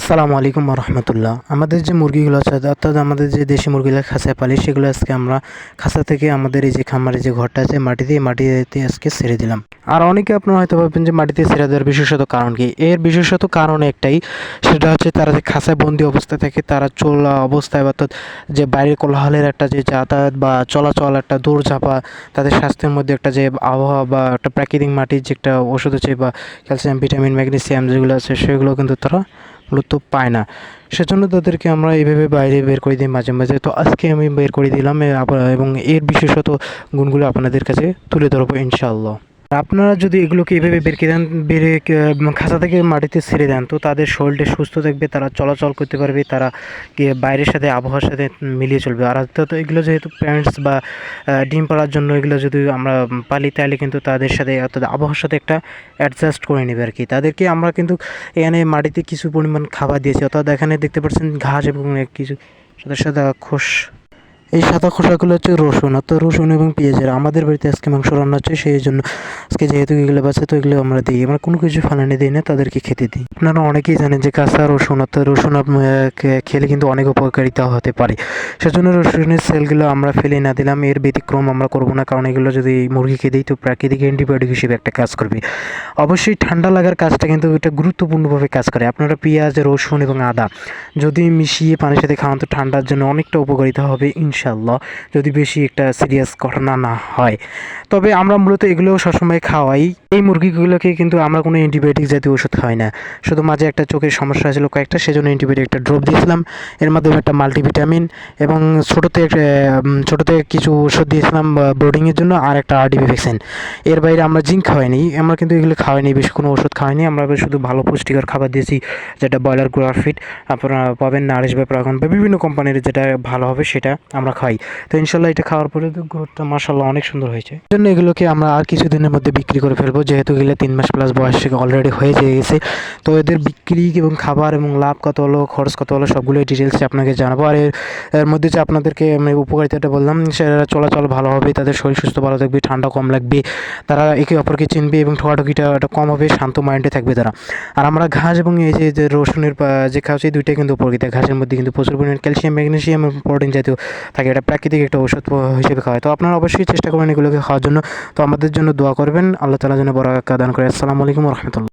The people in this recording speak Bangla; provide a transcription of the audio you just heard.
আসসালামু আলাইকুম রহমতুল্লাহ। আমাদের যে মুরগিগুলো আছে অর্থাৎ আমাদের যে দেশি মুরগিগুলো খাঁচায় পালি সেগুলো আজকে আমরা খাঁচা থেকে আমাদের এই যে খামারে যে ঘরটা আছে মাটিতে আজকে ছেড়ে দিলাম। আর অনেকে আপনারা হয়তো ভাববেন যে মাটিতে ছেড়ে দেওয়ার বিশেষত কারণ কি? এর বিশেষত কারণ একটাই, সেটা হচ্ছে তারা যে খাঁচায় বন্দি অবস্থায় থাকে তারা চলা অবস্থায় অর্থাৎ যে বাইরের কোলাহলের একটা যে যাতায়াত বা চলাচল একটা দৌড়ঝাঁপা, তাদের স্বাস্থ্যের মধ্যে একটা যে আবহাওয়া বা একটা প্রাকৃতিক মাটির যে একটা ওষুধ আছে বা ক্যালসিয়াম ভিটামিন ম্যাগনেসিয়াম যেগুলো আছে সেগুলো কিন্তু তারা মূলত পায় না। সেজন্য তাদেরকে আমরা এইভাবে বাইরে বের করে দিই মাঝে মাঝে। তো আজকে আমি বের করে দিলাম এবং এর বিশেষত গুণগুলো আপনাদের কাছে তুলে ধরবো ইনশাআল্লাহ। আপনারা যদি এগুলোকে এভাবে বের করে দেন, খাঁচা থেকে মাটিতে ছেড়ে দেন, তো তাদের শরীরটা সুস্থ থাকবে, তারা চলাচল করতে পারবে, তারা বাইরের সাথে আবহাওয়ার সাথে মিলিয়ে চলবে। আর তো এগুলো যেহেতু প্যারেন্টস বা ডিম পাড়ার জন্য এগুলো যদি আমরা পালি তাহলে কিন্তু তাদের সাথে অর্থাৎ আবহাওয়ার সাথে একটা অ্যাডজাস্ট করে নেবে আর কি। তাদেরকে আমরা কিন্তু এখানে মাটিতে কিছু পরিমাণ খাবার দিয়েছি, অর্থাৎ এখানে দেখতে পাচ্ছেন ঘাস এবং কিছু সাথে সাথে খোস। এই সাদা খোসাগুলো হচ্ছে রসুন, অর্থাৎ রসুন এবং পেঁয়াজের। আমাদের বাড়িতে আজকে মাংস রান্না হচ্ছে, সেই জন্য আজকে যেহেতু এগুলো বাঁচে তো এগুলো আমরা দিই। আমরা কোনো কিছু ফালানি দিই না, তাদেরকে খেতে দিই। আপনারা অনেকেই জানেন যে কাঁচা রসুন অর্থাৎ রসুন খেলে কিন্তু অনেক উপকারিতা হতে পারে। সেজন্য রসুনের সেলগুলো আমরা ফেলে না দিলাম, এর ব্যতিক্রম আমরা করবো না, কারণ এগুলো যদি মুরগিকে দিই তো প্রাকৃতিক অ্যান্টিবায়োটিক হিসেবে একটা কাজ করবে। অবশ্যই ঠান্ডা লাগার কাজটা কিন্তু এটা গুরুত্বপূর্ণভাবে কাজ করে। আপনারা পেঁয়াজ, রসুন এবং আদা যদি মিশিয়ে পানির সাথে খাওয়ান তো ঠান্ডার জন্য অনেকটা উপকারিতা হবে ইনশাআল্লাহ, যদি বেশি একটা সিরিয়াস ঘটনা না হয়। তবে আমরা মূলত এগুলো সবসময় খাওয়াই। এই মুরগিগুলোকে কিন্তু আমরা কোনো অ্যান্টিবায়োটিক জাতীয় ওষুধ খাওয়াই না। শুধু মাঝে একটা চোখের সমস্যা ছিল কয়েকটা, সেজন্য অ্যান্টিবায়োটিক একটা ড্রপ দিয়েছিলাম, এর মাধ্যমে একটা মাল্টিভিটামিন এবং ছোটোতে কিছু ওষুধ দিয়েছিলাম ব্রোডিংয়ের জন্য, আর একটা আরডিবি ভ্যাকসিন। এর বাইরে আমরা জিঙ্ক খাওয়াইনি, আমরা কিন্তু এগুলো খাওয়াইনি, বেশি কোনো ওষুধ খাওয়াইনি। আমরা শুধু ভালো পুষ্টিকর খাবার দিয়েছি, যেটা ব্রয়লার গ্রোয়ার ফিড আপনারা পাবেন নারিশ বা প্রাগন বা বিভিন্ন কোম্পানির যেটা ভালো হবে সেটা আমরা খাই। তো ইনশাল্লাহ এটা খাওয়ার পরে তো গ্রোথটা মাশাআল্লাহ অনেক সুন্দর হয়েছে। এই জন্য এগুলোকে আমরা আর কিছুদিনের মধ্যে বিক্রি করে ফেলবো, যেহেতু এগুলো 3 মাস প্লাস বয়স থেকে অলরেডি হয়ে গেছে। তো এদের বিক্রি এবং খাবার এবং লাভ কত হলো, খরচ কত হলো, সবগুলোই ডিটেলসে আপনাকে জানাবো। আর এর মধ্যে যে আপনাদেরকে আমি উপকারিতাটা বললাম, সেটা চলাচল ভালো হবে, তাদের শরীর সুস্থ ভালো থাকবে, ঠান্ডা কম লাগবে, তারা একে অপরকে চিনবে এবং ঠোকাঠুকিটা একটা কম হবে, শান্ত মাইন্ডে থাকবে তারা। আর আমরা ঘাস এবং এই যে রসুনের যে খাওয়াছি দুইটাই কিন্তু উপকারিতা। ঘাসের মধ্যে কিন্তু প্রচুর পরিমাণে ক্যালসিয়াম, ম্যাগনেসিয়াম এবং প্রোটিন জাতীয় থাকে, এটা প্রাকৃতিক একটা ঔষধ হিসেবে খাওয়ায়। তো আপনারা অবশ্যই চেষ্টা করবেন এগুলোকে খাওয়ার জন্য। তো আমাদের জন্য দোয়া করবেন, আল্লাহ তাআলা যেন বড় দান করে। আসসালামু আলাইকুম রহমতুল্লাহ।